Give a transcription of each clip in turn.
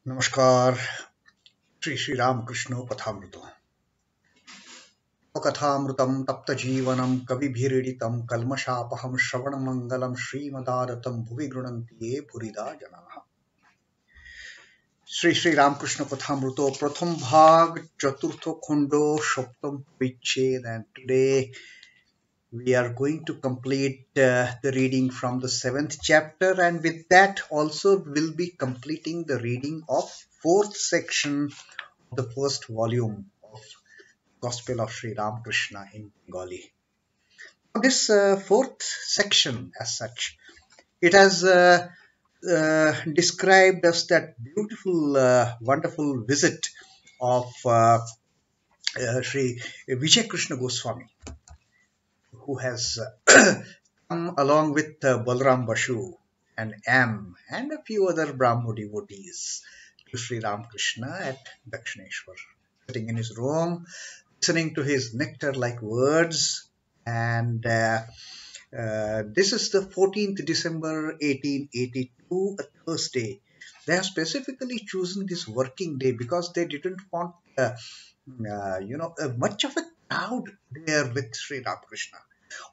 नमस्कार श्री रामकृष्ण कथामृत कथामृतं तप्त जीवनं कविभिरीडितं कल्मषापहं श्रवणमंगलं श्रीमदादतं भुवि गृह्णन्ति ये भूरिदा जनाः। श्री रामकृष्ण कथामृतो प्रथम भाग चतुर्थ खंडो सप्तम परिच्छेद, and today we are going to complete the reading from the seventh chapter, and with that also will be completing the reading of fourth section of the first volume of Gospel of Sri Ramakrishna in Bengali. This fourth section, as such, it has described as that beautiful, wonderful visit of Sri Vijay Krishna Goswami, who has come along with Balram Bashu and M and a few other Brahmo devotees to Sri Ramakrishna at Dakshineshwar, sitting in his room, listening to his nectar-like words. And this is the 14th December 1882, a Thursday. They have specifically chosen this working day because they didn't want, much of a crowd there with Sri Ramakrishna.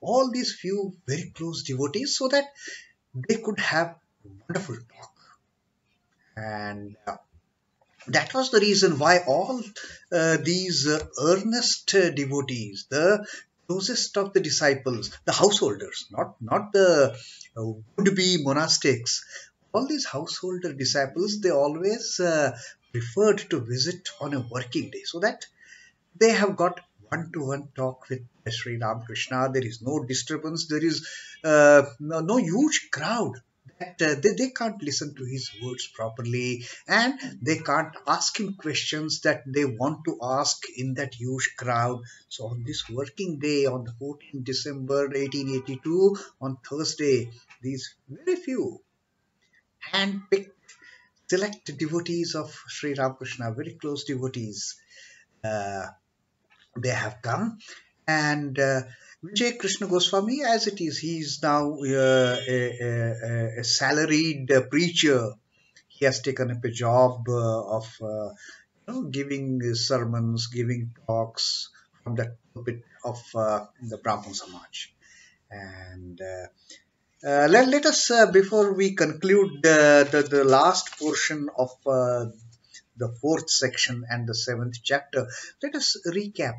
All these few very close devotees, so that they could have wonderful talk. And that was the reason why all these earnest devotees, the closest of the disciples, the householders, not the would-be monastics, all these householder disciples, they always preferred to visit on a working day, so that they have got one-to-one talk with Sri Ramakrishna. There is no disturbance. There is no huge crowd that they can't listen to his words properly, and they can't ask him questions that they want to ask in that huge crowd. So on this working day, on the 14th December 1882, on Thursday, these very few hand-picked select devotees of Sri Ramakrishna, very close devotees, uh, they have come. And Vijay Krishna Goswami, as it is, he is now a salaried preacher. He has taken up a job of giving sermons, giving talks from the pulpit of the Brahmo Samaj. And let us, before we conclude the last portion of the fourth section and the seventh chapter, let us recap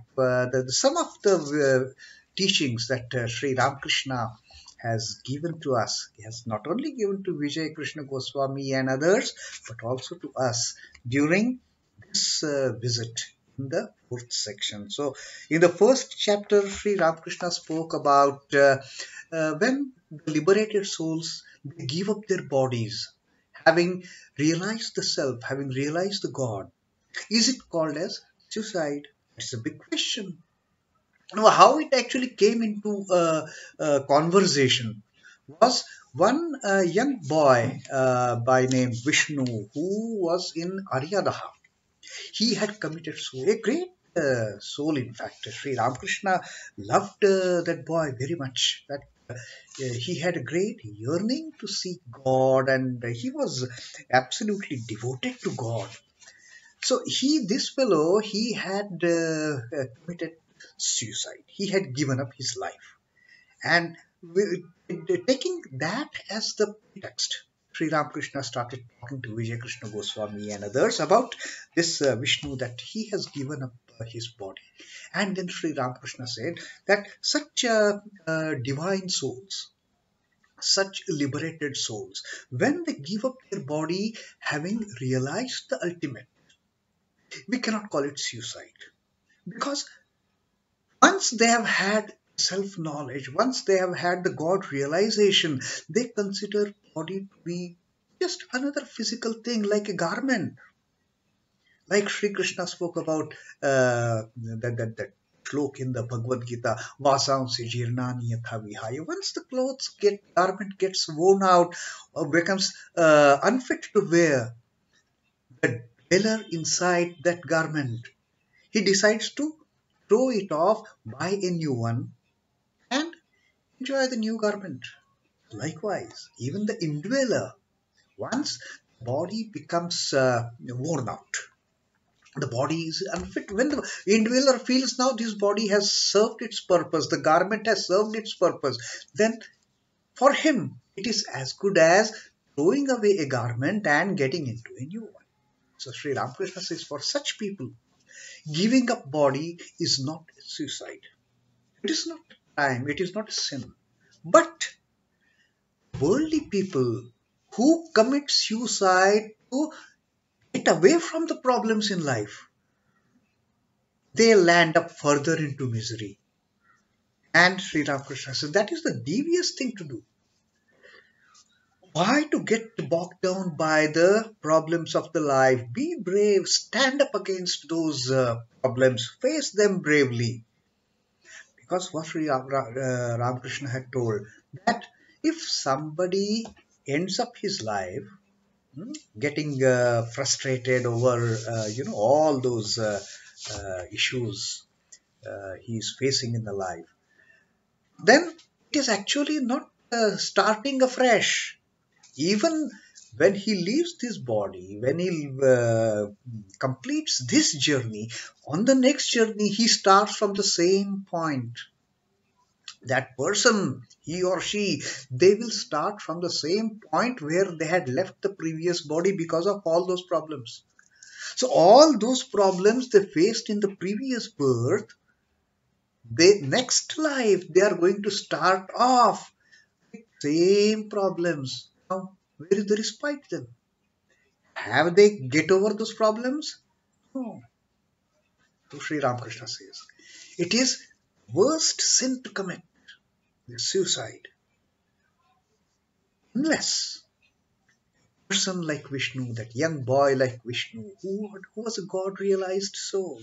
some of the teachings that Sri Ramakrishna has given to us. He has not only given to Vijay Krishna Goswami and others, but also to us during this visit in the fourth section. So, in the first chapter, Sri Ramakrishna spoke about when the liberated souls, they give up their bodies, having realized the self, having realized the God. Is it called as suicide? It's a big question. Now, how it actually came into conversation was one young boy by name Vishnu, who was in Aryadaha. He had committed suicide, a great soul, in fact. Sri Ramakrishna loved that boy very much. That he had a great yearning to seek God, and he was absolutely devoted to God. So this fellow, he had committed suicide. He had given up his life, and taking that as the pretext, Sri Ramakrishna started talking to Vijay Krishna Goswami and others about this Vishnu, that he has given up his body. And then Sri Ramakrishna said that such divine souls, such liberated souls, when they give up their body having realized the ultimate, we cannot call it suicide, because once they have had self knowledge, once they have had the God realization, they consider body to be just another physical thing, like a garment. Like Sri Krishna spoke about that shlok in the Bhagavad Gita, Vasansi jirnani yatha vihaya. Once the garment gets worn out or becomes unfit to wear, the dweller inside that garment, he decides to throw it off, buy a new one, and enjoy the new garment. Likewise, even the indweller, once body becomes worn out. The body is unfit. When the individual feels now this body has served its purpose, the garment has served its purpose, then for him it is as good as throwing away a garment and getting into a new one. So Sri Ramakrishna says for such people, giving up body is not suicide. It is not a crime, it is not a sin. But worldly people who commit suicide to get away from the problems in life, they land up further into misery. And Sri Ramakrishna says that is the devious thing to do. Why to get bogged down by the problems of the life? Be brave, stand up against those problems, face them bravely. Because what Sri Ramakrishna had told, that if somebody ends up his life getting frustrated over all those issues he is facing in the life, then it is actually not starting afresh. Even when he leaves this body, when he completes this journey, on the next journey he starts from the same point. That person, he or she, they will start from the same point where they had left the previous body because of all those problems. So all those problems they faced in the previous birth, they next life they are going to start off with same problems. Now, where is the respite then? Have they get over those problems? No. So Sri Ramakrishna says, it is worst sin to commit, suicide, unless a person like Vishnu, that young boy like Vishnu, who was a God realized soul.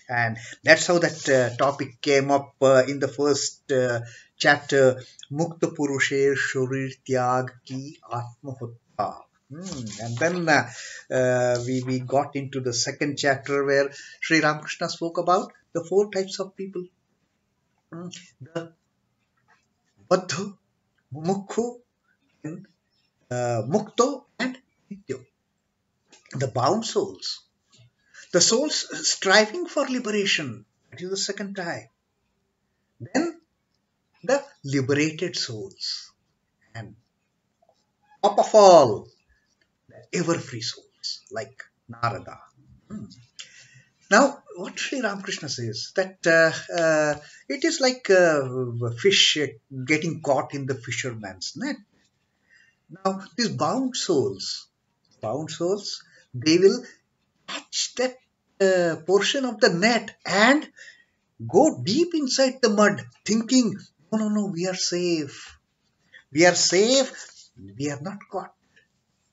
And that's how that topic came up in the first chapter, Mukta Purushe Shorir Tyag Ki Atmahotta. And then we got into the second chapter where Sri Ramakrishna spoke about the four types of people. The Baddha, Mumukhu, Mukto, and Nityo. The bound souls. The souls striving for liberation. That is the second type. Then the liberated souls. And top of all, the ever free souls like Narada. Hmm. Now, what Sri Ramakrishna says that it is like a fish getting caught in the fisherman's net. Now, these bound souls, they will catch that portion of the net and go deep inside the mud, thinking, no, no, no, we are safe. We are safe. We are not caught.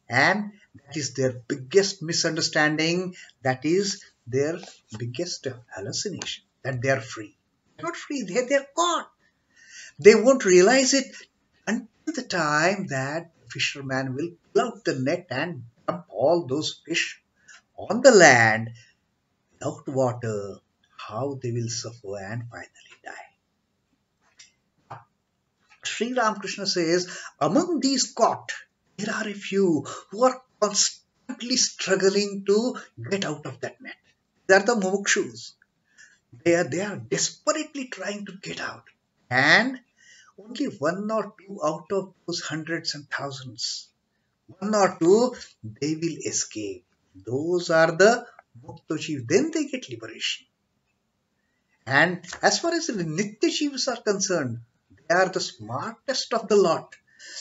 And that is their biggest misunderstanding. That is their biggest hallucination, that they are free. They're not free, they're caught. They won't realize it until the time that the fisherman will pull out the net and dump all those fish on the land without water. How they will suffer and finally die. Sri Ramakrishna says, among these caught, there are a few who are constantly struggling to get out of that net. They are the mumukshus. They are desperately trying to get out. And only one or two out of those hundreds and thousands, one or two, they will escape. Those are the Mukta. Then they get liberation. And as far as the Nitya Jivas are concerned, they are the smartest of the lot.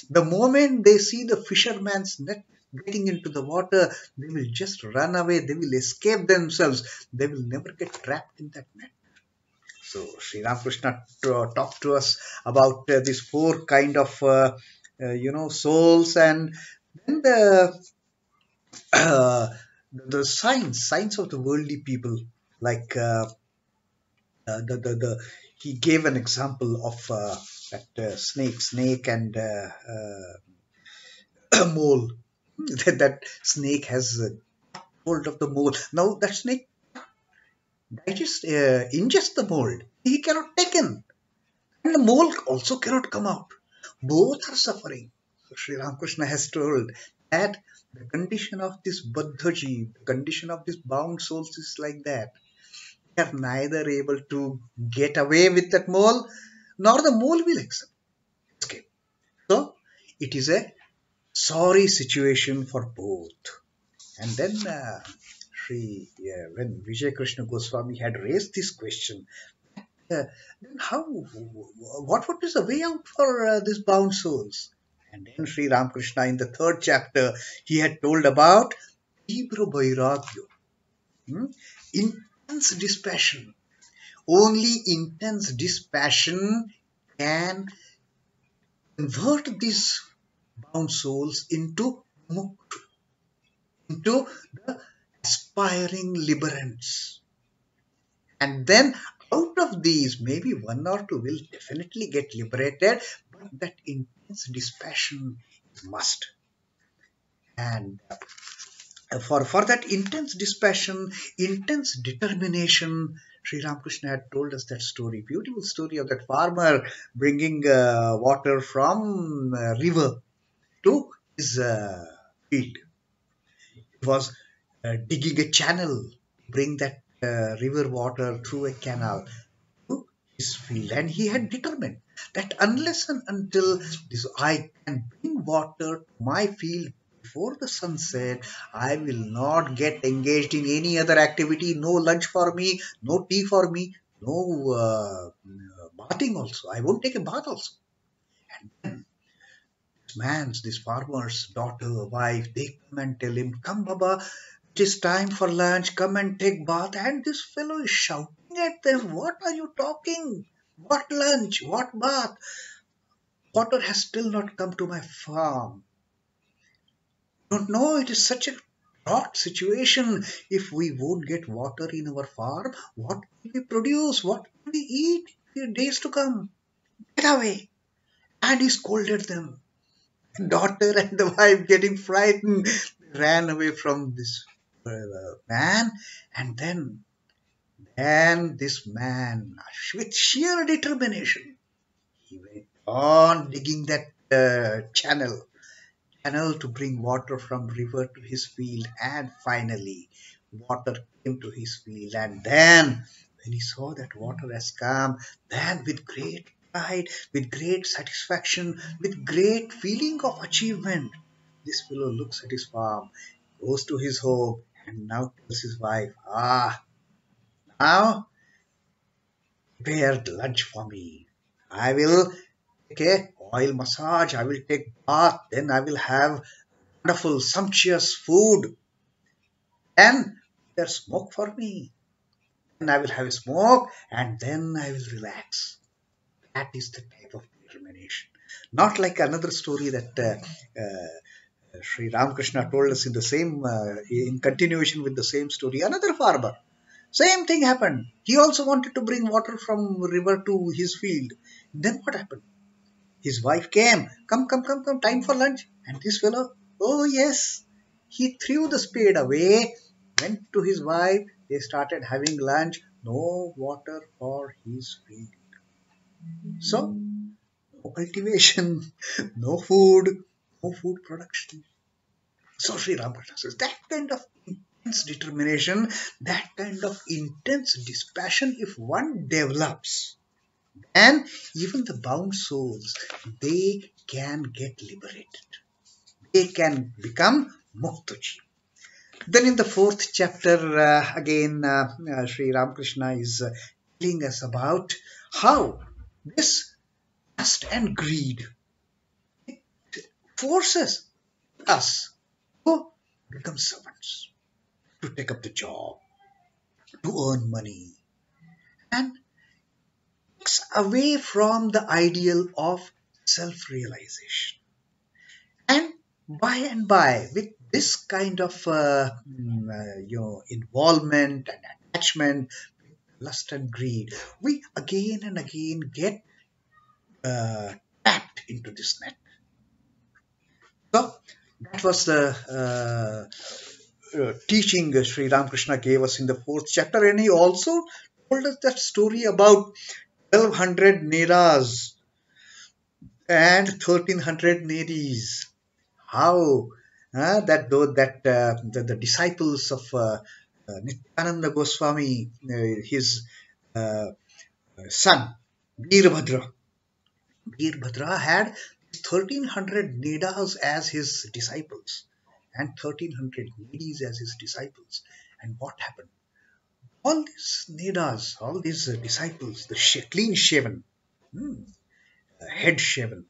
The moment they see the fisherman's net getting into the water, they will just run away. They will escape themselves. They will never get trapped in that net. So Sri Ramakrishna talked to us about these four kind of souls, and then uh, the signs of the worldly people, like he gave an example of that snake and mole. That snake has hold of the mole. Now that snake ingest the mold. He cannot take in, and the mole also cannot come out. Both are suffering. So Sri Ramakrishna has told that the condition of this Buddhaji, the condition of these bound souls is like that. They are neither able to get away with that mole, nor the mole will escape. So it is a sorry situation for both. And then when Vijay Krishna Goswami had raised this question, then what is the way out for these bound souls? And then Sri Ramakrishna in the third chapter, he had told about Tibra Vairagya, hmm? Intense dispassion. Only intense dispassion can convert these bound souls into mukti, into the aspiring liberants. And then out of these, maybe one or two will definitely get liberated, but that intense dispassion is must. And for that intense dispassion, intense determination, Sri Ramakrishna had told us that story, beautiful story of that farmer bringing water from river to his field. He was digging a channel, bring that river water through a canal to his field, and he had determined that unless and until I can bring water to my field before the sunset, I will not get engaged in any other activity. No lunch for me, no tea for me, no bathing also. I won't take a bath also. And then this farmer's daughter, wife, they come and tell him, "Come, Baba, it is time for lunch. Come and take bath." And this fellow is shouting at them, "What are you talking? What lunch? What bath? Water has still not come to my farm. Don't know, it is such a drought situation. If we won't get water in our farm, what will we produce? What will we eat in days to come? Get away." And he scolded them. Daughter and the wife getting frightened ran away from this man. And then this man, with sheer determination, he went on digging that channel to bring water from river to his field. And finally water came to his field. And then when he saw that water has come, then with great pride, with great satisfaction, with great feeling of achievement, this fellow looks at his farm, goes to his home, and now tells his wife, now prepare lunch for me. I will take a oil massage, I will take bath, then I will have wonderful sumptuous food, and there's smoke for me. Then I will have a smoke, and then I will relax. That is the type of determination. Not like another story that Sri Ramakrishna told us in the same, in continuation with the same story. Another farmer, same thing happened. He also wanted to bring water from river to his field. Then what happened? His wife came. Come, come, come, come, time for lunch. And this fellow, oh yes, he threw the spade away, went to his wife. They started having lunch. No water for his field. So, no cultivation, no food, no food production. So Sri Ramakrishna says that kind of intense determination, that kind of intense dispassion, if one develops, and even the bound souls, they can get liberated. They can become Muktaji. Then in the fourth chapter, again, Sri Ramakrishna is telling us about how this lust and greed forces us to become servants, to take up the job, to earn money, and takes away from the ideal of self-realization. And by, with this kind of involvement and attachment, lust and greed, we again and again get tapped into this net. So that was the teaching Sri Ramakrishna gave us in the fourth chapter, and he also told us that story about 1200 Neras and 1300 Nedis. How the disciples of Nityananda Goswami, his uh, son, Veerbhadra. Veerbhadra had 1300 Nedas as his disciples and 1300 ladies as his disciples. And what happened? All these Nedas, all these disciples, the clean shaven, hmm, head shaven,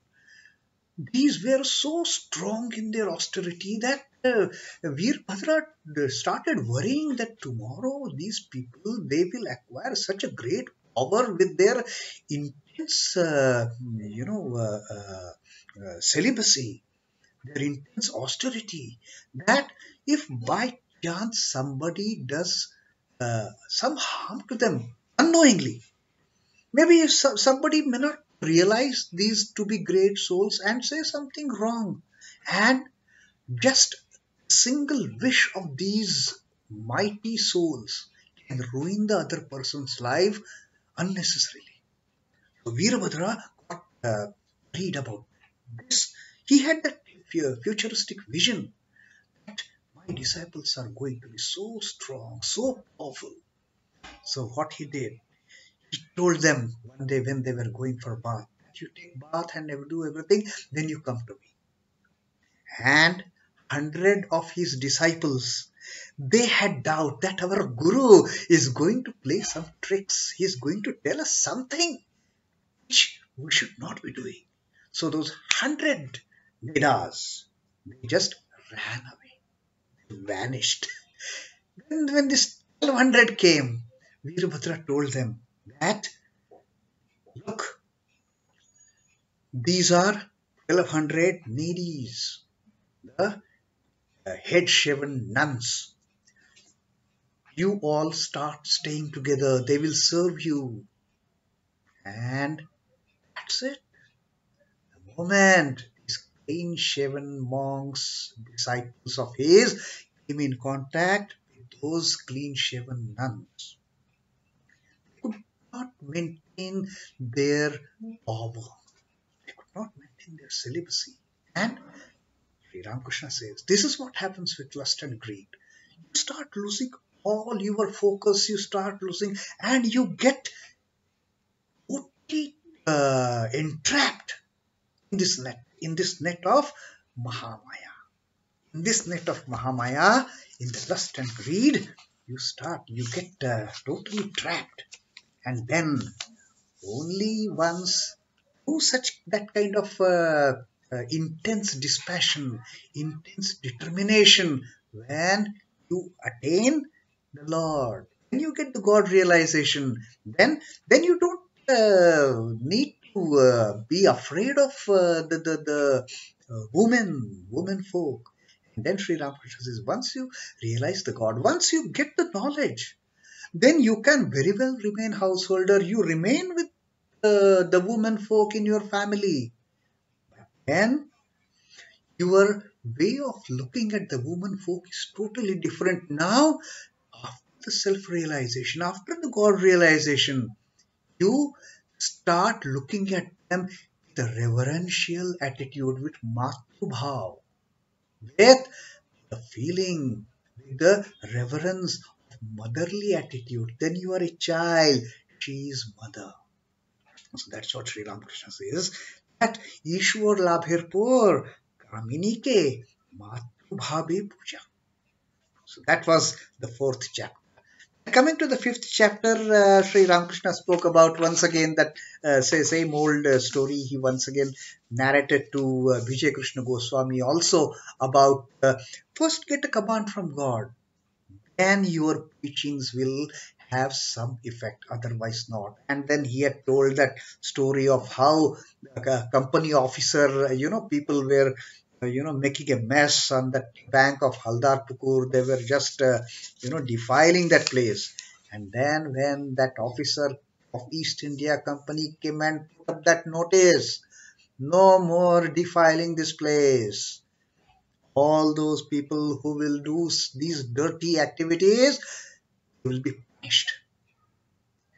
these were so strong in their austerity that Veerbhadra started worrying that tomorrow these people they will acquire such a great power with their intense, celibacy, their intense austerity, that if by chance somebody does some harm to them unknowingly, maybe if somebody may not realize these to be great souls and say something wrong, and just a single wish of these mighty souls can ruin the other person's life unnecessarily. So Veerbhadra got worried about this. He had that futuristic vision that my disciples are going to be so strong, so powerful. So what he did, he told them one day when they were going for a bath, that you take bath and do everything, then you come to me. And 100 of his disciples, they had doubt that our guru is going to play some tricks. He is going to tell us something which we should not be doing. So those 100 Vedas, they just ran away, vanished. And when this 1200 came, Veerbhadra told them that, look, these are 1200 needies, the head shaven nuns. You all start staying together, they will serve you. And that's it. The moment these clean shaven monks, disciples of his, came in contact with those clean shaven nuns, they could not maintain their power, they could not maintain their celibacy. And Sri Ramakrishna says, this is what happens with lust and greed. You start losing all your focus, you start losing, and you get totally entrapped in this net of Mahamaya. In this net of Mahamaya, in the lust and greed, you get totally trapped. And then only once through such that kind of intense dispassion, intense determination, when you attain the Lord, when you get the God realization, then you don't need to be afraid of the women folk. And then Sri Ramakrishna says, once you realize the God, once you get the knowledge, then you can very well remain householder. You remain with the women folk in your family. And your way of looking at the woman folk is totally different now. After the self-realization, after the God realization, you start looking at them with a reverential attitude, with matrubhav, with the feeling, with the reverence of motherly attitude. Then you are a child, she is mother. So that's what Sri Ramakrishna says, that Ishwar labher por Kamini ke Matrubhave puja. So that was the fourth chapter. Coming to the fifth chapter, Sri Ramakrishna spoke about once again that same old story. He once again narrated to Vijay Krishna Goswami also about first get a command from God, then your preachings will have some effect, otherwise not. And then he had told that story of how the company officer, people were making a mess on the bank of Haldar Pukur. They were just defiling that place. And then when that officer of East India Company came and put up that notice, no more defiling this place, all those people who will do these dirty activities will be punished.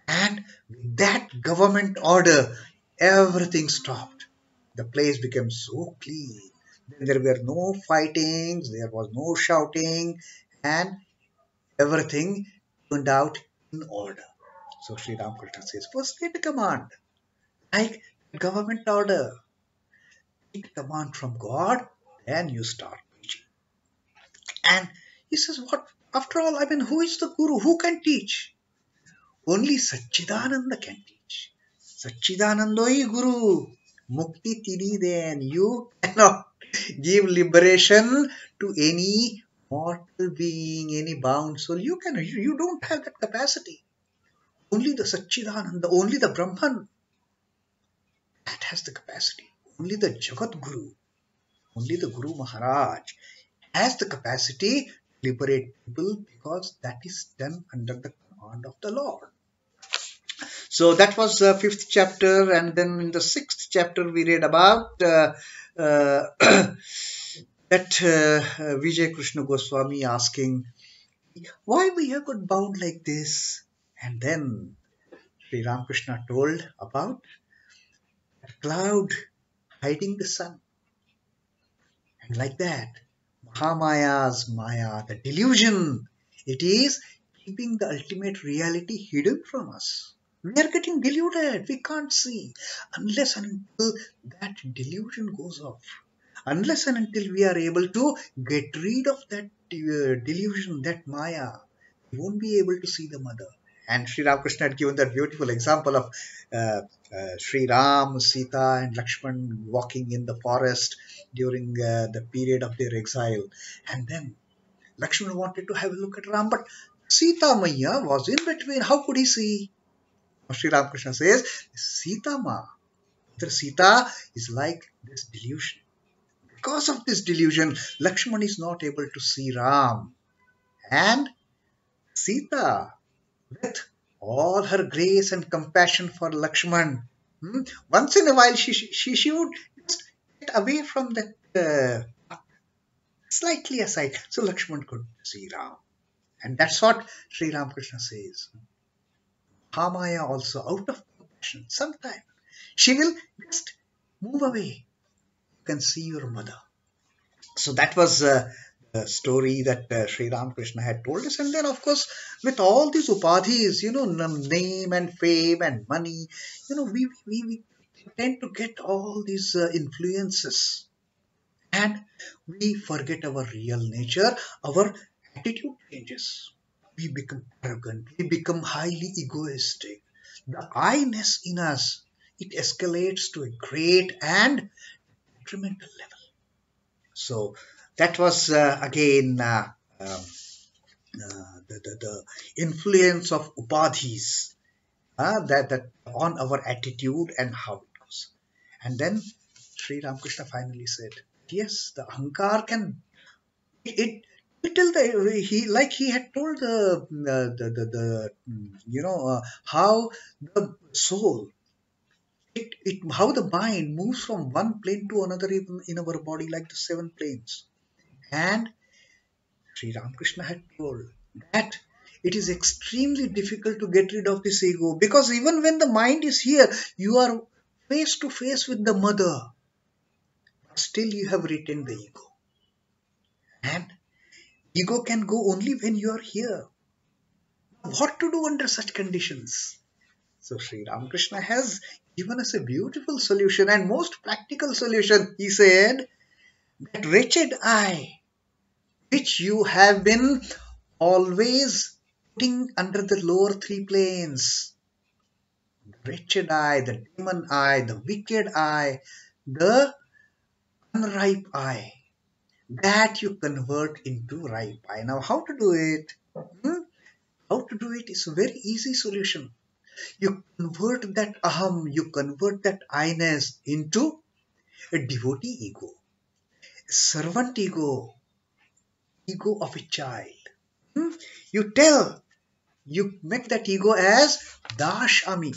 And with that government order, everything stopped. The place became so clean. Then there were no fightings, there was no shouting, and everything turned out in order. So Sri Ramakrishna says, first get a command, like government order. Take a command from God, then you start preaching. And he says, what? After all, I mean, who is the guru? Who can teach? Only Satchidananda can teach. Satchidanandoi Guru. Mukti tiri then. You cannot give liberation to any mortal being, any bound soul. You don't have that capacity. Only the Satchidananda, only the Brahman, that has the capacity. Only the Jagat Guru, only the Guru Maharaj has the capacity to liberate people because that is done under the command of the Lord. So that was the fifth chapter, and then in the sixth chapter we read about uh, that Vijay Krishna Goswami asking, why we have got bound like this? And then Sri Ramakrishna told about a cloud hiding the sun. And like that, Mahamaya's Maya, the delusion, it is keeping the ultimate reality hidden from us. We are getting deluded. We can't see unless and until that delusion goes off. Unless and until we are able to get rid of that delusion, that Maya, we won't be able to see the mother. And Sri Ramakrishna had given that beautiful example of uh, Sri Ram, Sita, and Lakshman walking in the forest during the period of their exile. And then Lakshman wanted to have a look at Ram, but Sita Maya was in between. How could he see? Sri Ramakrishna says, Sita Ma, Mother Sita is like this delusion. Because of this delusion, Lakshman is not able to see Ram. And Sita, with all her grace and compassion for Lakshman, once in a while she would just get away from that slightly aside so Lakshman could see Ram. And that's what Sri Ramakrishna says. Hamaya also, out of compassion, sometime she will just move away. You can see your mother. So that was the story that Sri Ramakrishna had told us. And then, of course, with all these upadhis, name and fame and money, we tend to get all these influences. And we forget our real nature, our attitude changes. We become arrogant, we become highly egoistic. The I-ness in us, it escalates to a great and detrimental level. So that was again the influence of upadhis that on our attitude and how it goes. And then Sri Ramakrishna finally said, yes, the ahankar can it till the he had told the how the soul how the mind moves from one plane to another even in our body like the seven planes. And Sri Ramakrishna had told that it is extremely difficult to get rid of this ego because even when the mind is here, you are face to face with the mother, but still you have retained the ego. And ego can go only when you are here. What to do under such conditions? So Sri Ramakrishna has given us a beautiful solution and most practical solution. He said, that wretched I, which you have been always putting under the lower three planes, the wretched I, the demon I, the wicked I, the unripe I, that you convert into ripe I. Now, how to do it? How to do it is a very easy solution. You convert that aham, you convert that I-ness into a devotee ego, a servant ego, ego of a child. You tell, you make that ego as Dashami.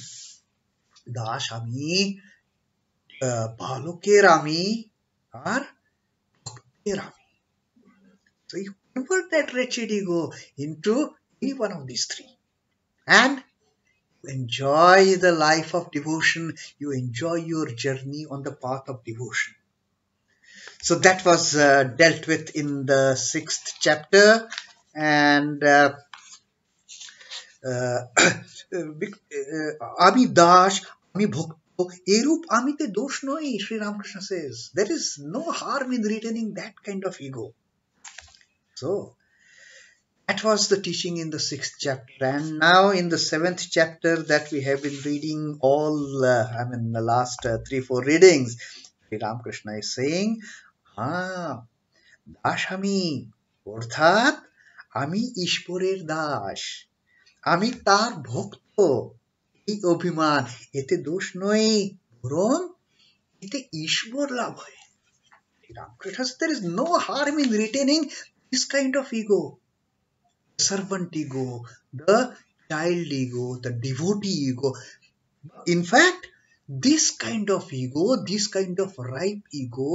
Dashami, Balokerami, or Bhakterami. So you convert that wretched ego into any one of these three. And you enjoy the life of devotion. You enjoy your journey on the path of devotion. So that was dealt with in the 6th chapter, and আমি দাস, আমি ভক্ত, এরূপ আমিতে দোষ নই, Sri Ramakrishna says. There is no harm in retaining that kind of ego. So that was the teaching in the 6th chapter. And now in the 7th chapter that we have been reading all, the last 3-4 readings, Sri Ramakrishna is saying, Das আমি, অর্থাৎ আমি ঈশ্বরের দাস, আমি তার ভক্ত, এই অভিমান, এতে দোষ নয়, বরং এতে ঈশ্বর লাভ হয়। Ramakrishna says there is no harm in retaining this kind of ego, the servant ego, the child ego, the devotee ego. In fact, this kind of ego, this kind of ripe ego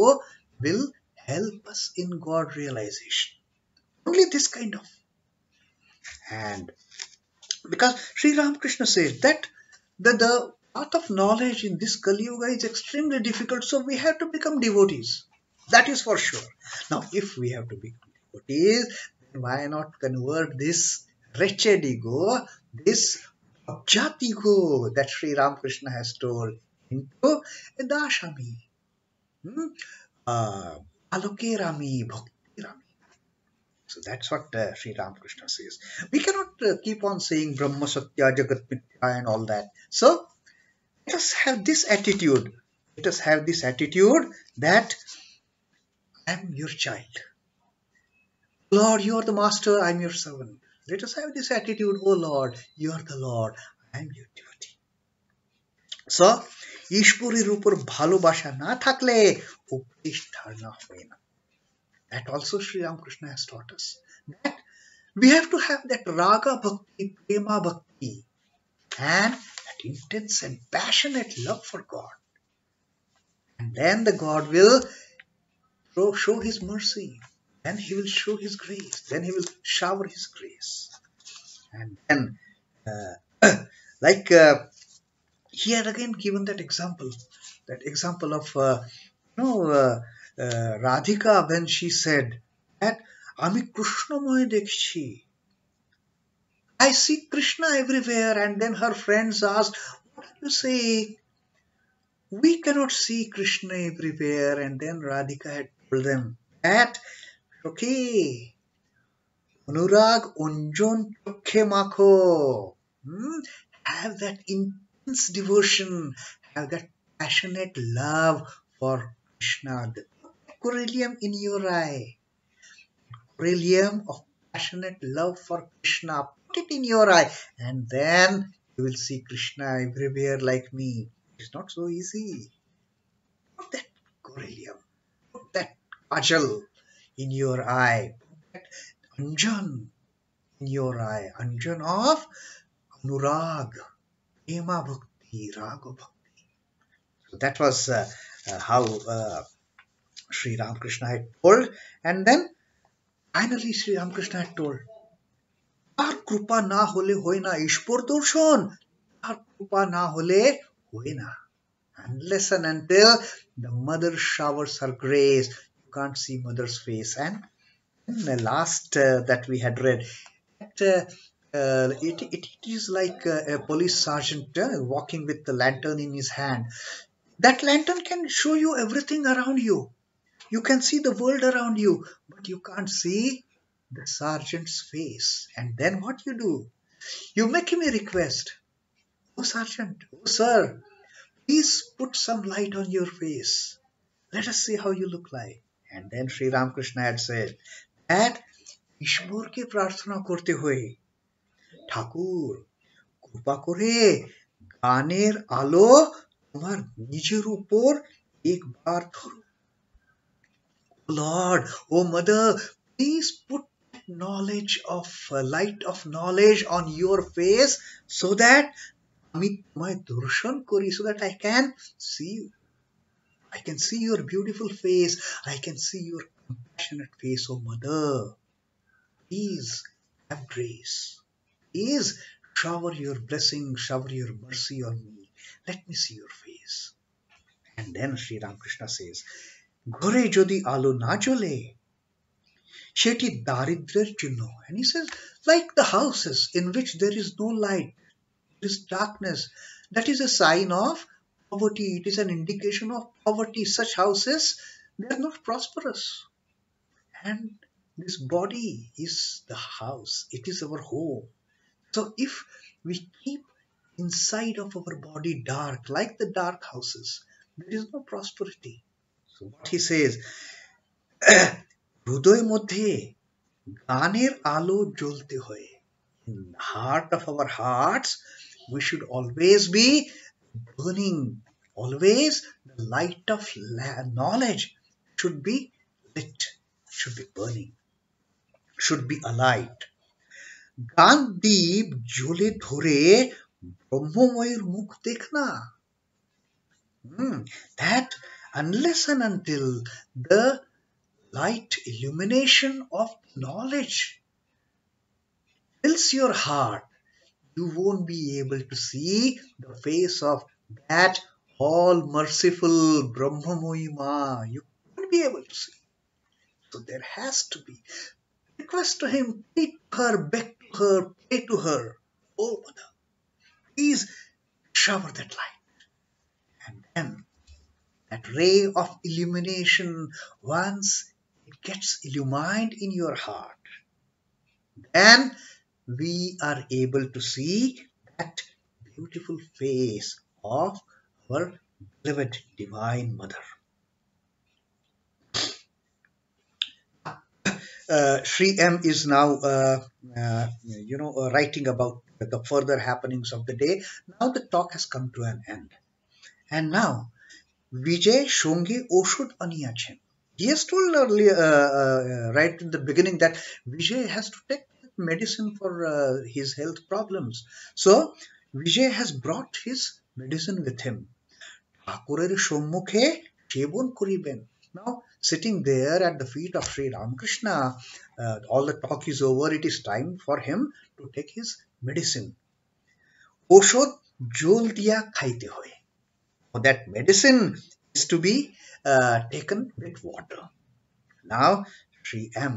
will help us in God realization. Only this kind of. And because Sri Ramakrishna says that the path of knowledge in this Kali Yuga is extremely difficult, so we have to become devotees. That is for sure. Now, if we have to become devotees, then why not convert this wretched ego, this abjat ego that Sri Ramakrishna has told, into a dashami, alokirami, bhaktirami. So that's what Sri Ramakrishna says. We cannot keep on saying Brahma Satya, Jagat Mithya and all that. So let us have this attitude. Let us have this attitude that I am your child. Lord, you are the master, I am your servant. Let us have this attitude, oh Lord, you are the Lord, I am your devotee. So, ঈশ্বরের উপর ভালোবাসা না থাকলে উপদেশ ধারণা হয় না। That also Sri Ramakrishna has taught us. That we have to have that raga bhakti, prema bhakti, and that intense and passionate love for God. And then the God will show his mercy. Then he will show his grace. Then he will shower his grace. And then, he had again given that example of, Radhika, when she said that, Ami Krishnamoy dekhi. I see Krishna everywhere. And then her friends asked, what are you saying? We cannot see Krishna everywhere. And then Radhika had told them that, okay, Anurag Onjon Chokhe Makho. Have that intense devotion, have that passionate love for Krishna. The corellium in your eye, corellium of passionate love for Krishna. Put it in your eye, and then you will see Krishna everywhere like me. It's not so easy. Put that corellium, put that kajal in your eye, put that anjan in your eye, anjan of anurag, prema bhakti, raga bhakti. So that was how Sri Ramakrishna had told. And then finally Sri Ramakrishna had told, তার কৃপা না হলে হয় না ঈশ্বর দর্শন, তার কৃপা না হলে হয় না। Unless and until the mother showers her grace, you can't see mother's face. And the last that we had read, it is like a police sergeant walking with the lantern in his hand. That lantern can show you everything around you. You can see the world around you, but you can't see the sergeant's face. And then what you do? You make him a request. Oh sergeant, oh sir, please put some light on your face. Let us see how you look like. And then Sri Ramakrishna had said that ঈশ্বরকে প্রার্থনা করতে হয়, ঠাকুর কৃপা করে গানের আলো তোমার নিজের উপর একবার ধরো। Lord, oh mother, please put knowledge of light of knowledge on your face so that আমি তোমায় দর্শন করি, so that I can see you. I can see your beautiful face. I can see your compassionate face, oh mother. Please have grace. Please shower your blessing, shower your mercy on me. Let me see your face. And then Sri Ramakrishna says, ঘরে যদি আলো না জ্বলে সেটি দারিদ্র্যের চিহ্ন। And he says, like the houses in which there is no light, there is darkness, that is a sign of poverty. It is an indication of poverty. Such houses, they are not prosperous. And this body is the house, it is our home. So if we keep inside of our body dark, like the dark houses, there is no prosperity. So what he says, হৃদয় মধ্যে গানের আলো জ্বলতে হয়. In the heart of our hearts, we should always be burning. Always the light of knowledge should be lit, should be burning, should be alight. গান দ্বীপ জ্বলে ধরে ব্রহ্মময়ের মুখ দেখনা. That unless and until the light illumination of knowledge fills your heart, you won't be able to see the face of that all merciful Brahmamoyi Ma. You won't be able to see. So there has to be request to him, plead to her, beg to her, pray to her. Oh Mother, please shower that light. And then that ray of illumination, once it gets illumined in your heart, then we are able to see that beautiful face of our beloved Divine Mother. Sri M is now, writing about the further happenings of the day. Now the talk has come to an end. And now, Vijay Shonge Oshud Aniyachen. He has told earlier, right in the beginning, that Vijay has to take medicine for his health problems. So, Vijay has brought his medicine with him. ঠাকুরের সম্মুখে সেবন করিবেন. Now, sitting there at the feet of Sri Ramakrishna, all the talk is over. It is time for him to take his medicine. ওষুধ জল দিয়া খাইতে হয়. That medicine is to be taken with water. Now, Sri M,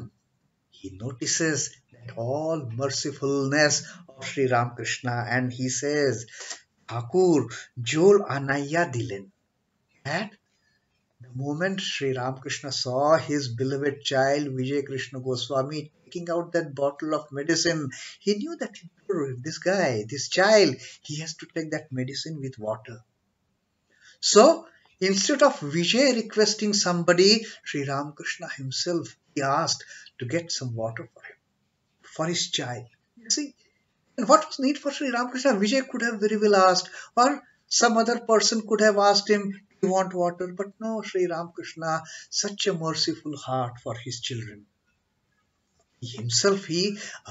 he notices that all mercifulness of Sri Ramakrishna, and he says, Thakur jol anaya dilen. At the moment Sri Ramakrishna saw his beloved child Vijay Krishna Goswami taking out that bottle of medicine, he knew that this guy, this child, he has to take that medicine with water. So, instead of Vijay requesting somebody, Sri Ramakrishna himself, he asked to get some water for him, for his child. You see, and what was need for Sri Ramakrishna? Vijay could have very well asked, or some other person could have asked him, do you want water? But no, Sri Ramakrishna, such a merciful heart for his children. He himself, he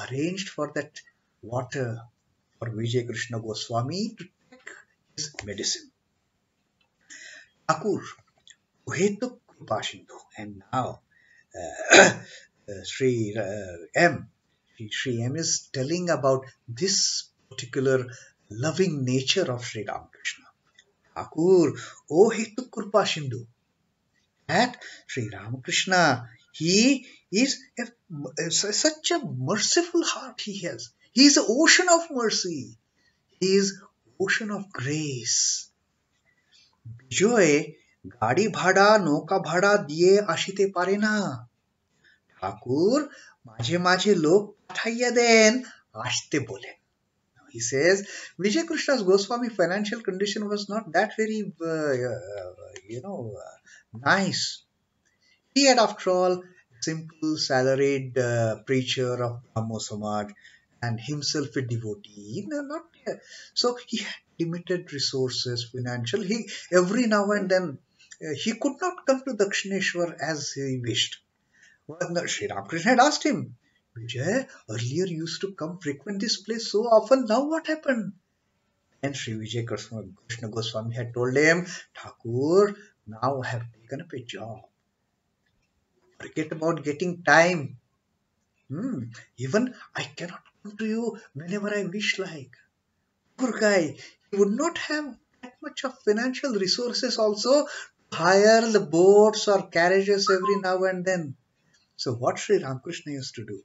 arranged for that water for Vijay Krishna Goswami to take his medicine. Thakur, Uhetuk Kripasindhu. And now, Sri M, Sri M is telling about this particular loving nature of Sri Ramakrishna. Thakur, Uhetuk Kripasindhu. That Sri Ramakrishna, he is such a merciful heart he has. He is an ocean of mercy. He is ocean of grace. বিজয় গাড়ি ভাড়া নৌকা ভাড়া দিয়ে আসিতে পারে না. ঠাকুর মাঝে মাঝে লোক পাঠাইয়া দেন আসতে বলেন. He says Vijay Krishna's Goswami financial condition was not that very nice. He had, after all, simple salaried preacher of Brahmo Samaj, and himself a devotee. So he had limited resources, financial. He every now and then he could not come to Dakshineshwar as he wished. Well, Sri Ramakrishna had asked him, Vijay, earlier you used to come frequent this place so often. Now what happened? And Sri Vijay Krishna Goswami had told him, Thakur, now I have taken up a job. Forget about getting time. Even I cannot come to you whenever I wish like. Poor guy, he would not have that much of financial resources also hire the boats or carriages every now and then. So what Sri Ramakrishna used to do?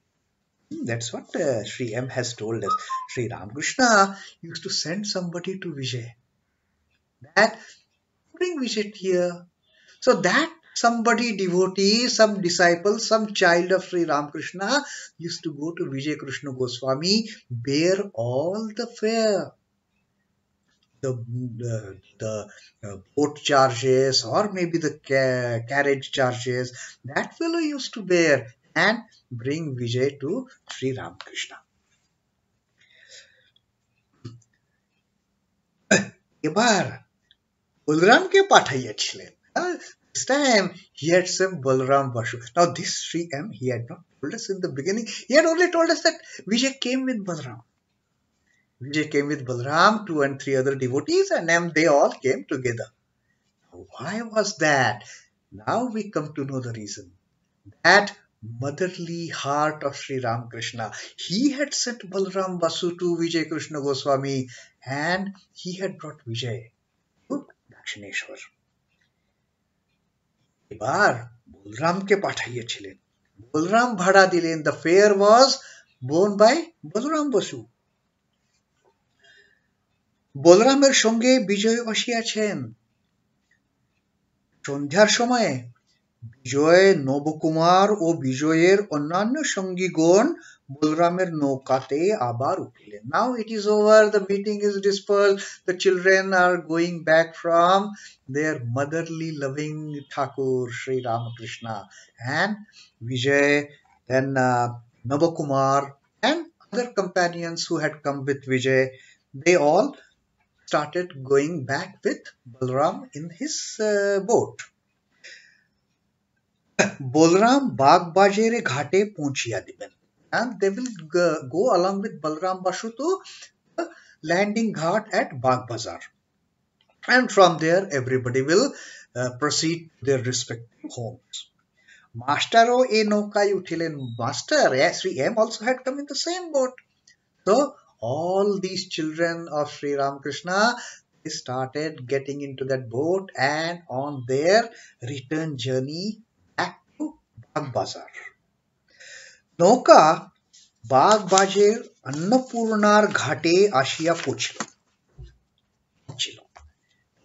That's what Sri M has told us. Sri Ramakrishna used to send somebody to Vijay. That bring Vijay here. So that somebody devotee, some disciple, some child of Sri Ramakrishna used to go to Vijay Krishna Goswami, bear all the fare, the boat charges or maybe the carriage charges. That fellow used to bear and bring Vijay to Sri Ramakrishna. এবার বলরামকে পাঠাইয়াছিলেন. This time he had some Balram Basu. Now this Sri M, he had not told us in the beginning. He had only told us that Vijay came with Balram. Vijay came with Balram, two and three other devotees, and then they all came together. Why was that? Now we come to know the reason. That motherly heart of Sri Ramakrishna. He had sent Balram Basu to Vijay Krishna Goswami, and he had brought Vijay to Dakshineshwar. এবার বলরামকে পাঠাইয়াছিলেন. বলরাম ভাড়া দিলেন. The fare was borne by Balram Basu. বলরামের সঙ্গে বিজয় আসিয়াছেন. সন্ধ্যার সময়ে বিজয়, নবকুমার ও বিজয়ের অন্যান্য সঙ্গীগণ বলরামের নৌকাতে আবার উঠিলেন. Now it is over, the meeting is dispersed, the children are going back from their motherly loving Thakur Sri Ramakrishna, and Vijay, then Navakumar and other companions who had come with Vijay, they all started going back with Balram in his boat. Bolram Bagbajere Ghate Punchia Diben. And they will go along with Balram Basu to the landing ghat at Bagh Bazar. And from there, everybody will proceed to their respective homes. Mastero e Nokai Utilen Master, Sri M also had come in the same boat. So, all these children of Sri Ramakrishna, they started getting into that boat and on their return journey back to Bagh Bazar. নৌকা বাগবাজের অন্নপূর্ণার ঘাটে আসিয়া পৌঁছিল.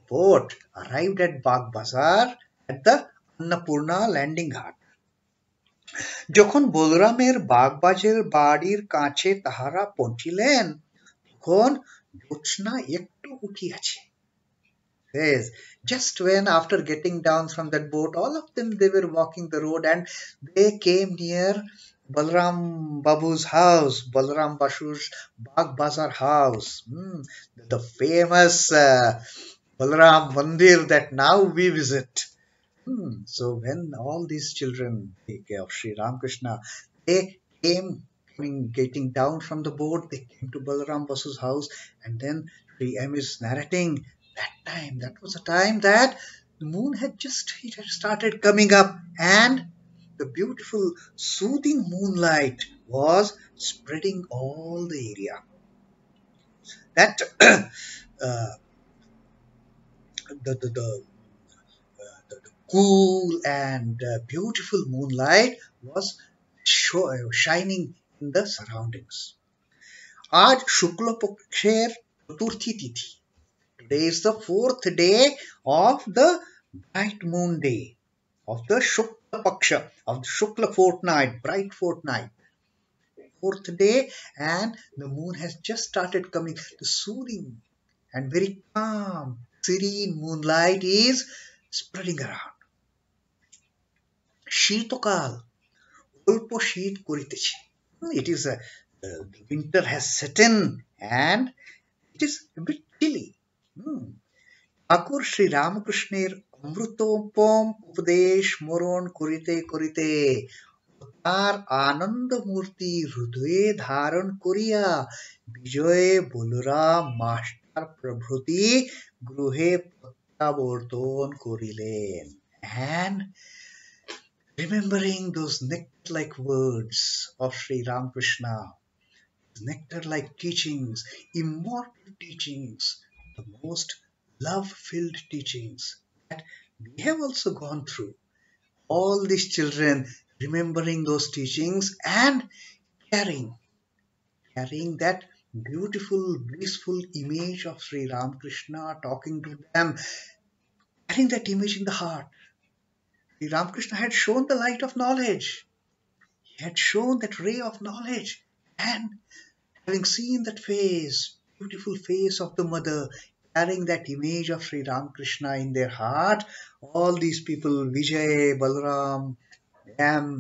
Boat arrived at Bagh Bazar at the Annapurna landing ghat. যখন বলরামের বাগবাজের বাড়ির কাছে তাহারা পৌঁছিলেন, তখন জ্যোৎস্না একটু উঠিয়াছে. Yes, just when after getting down from that boat, all of them, they were walking the road and they came near Balram Babu's house, Balram Basu's Bagh Bazar house, the famous Balram Mandir that now we visit. So when all these children of Sri Ramakrishna, they came getting down from the boat, they came to Balram Basu's house, and then Sri M is narrating that was a time that the moon had just started coming up and the beautiful soothing moonlight was spreading all the area. That the cool and beautiful moonlight was shining in the surroundings. Aaj Shukla Paksher Chaturthi Tithi. Today is the fourth day of the bright moon day of the Shukla Paksha, of the Shukla fortnight, bright fortnight. Fourth day, and the moon has just started coming. The soothing and very calm, serene moonlight is spreading around. Shitokal, Ulpo Shit Kuritechi. It is the winter has set in and it is a bit chilly. ঠাকুর শ্রী রামকৃষ্ণের অমৃতোপম উপদেশ স্মরণ করিতে করিতে তার আনন্দ মূর্তি হৃদয়ে ধারণ করিয়া বিজয়ে বলরাম মাস্টার প্রভৃতি গৃহে প্রত্যাবর্তন করিলেন. And remembering those nectar-like words of Sri Ramakrishna, nectar-like teachings, immortal teachings, the most love-filled teachings that we have also gone through. All these children remembering those teachings and carrying, carrying that beautiful, blissful image of Sri Ramakrishna talking to them, carrying that image in the heart. Sri Ramakrishna had shown the light of knowledge. He had shown that ray of knowledge. And having seen that face, beautiful face of the mother, carrying that image of Sri Ramakrishna in their heart, all these people, Vijay, Balaram,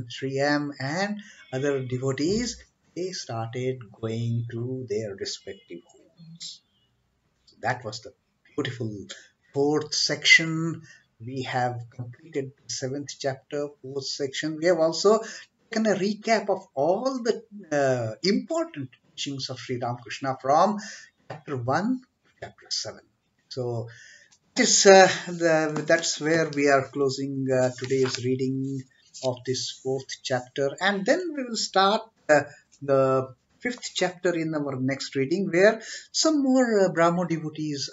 Sri M, and other devotees, they started going to their respective homes. So that was the beautiful fourth section. We have completed the seventh chapter, fourth section. We have also taken a recap of all the important teachings of Sri Ramakrishna from chapter 1 to chapter 7. So that's where we are closing today's reading of this fourth chapter, and then we will start the fifth chapter in our next reading, where some more Brahmo devotees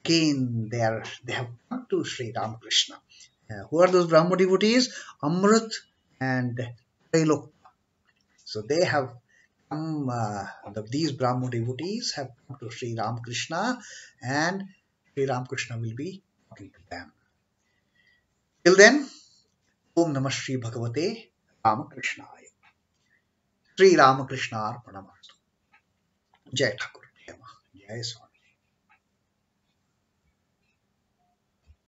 again they have come to Sri Ramakrishna. Who are those Brahmo devotees? Amrit and Trailok. So they have come. These Brahmo devotees have come to Sri Ramakrishna, and Sri Ramakrishna will be talking to them. Till then, Om Namah Shri Bhagavate Ramakrishnaaya. Sri Ramakrishna Arpanamastu. Jai Thakur. Jai Swami.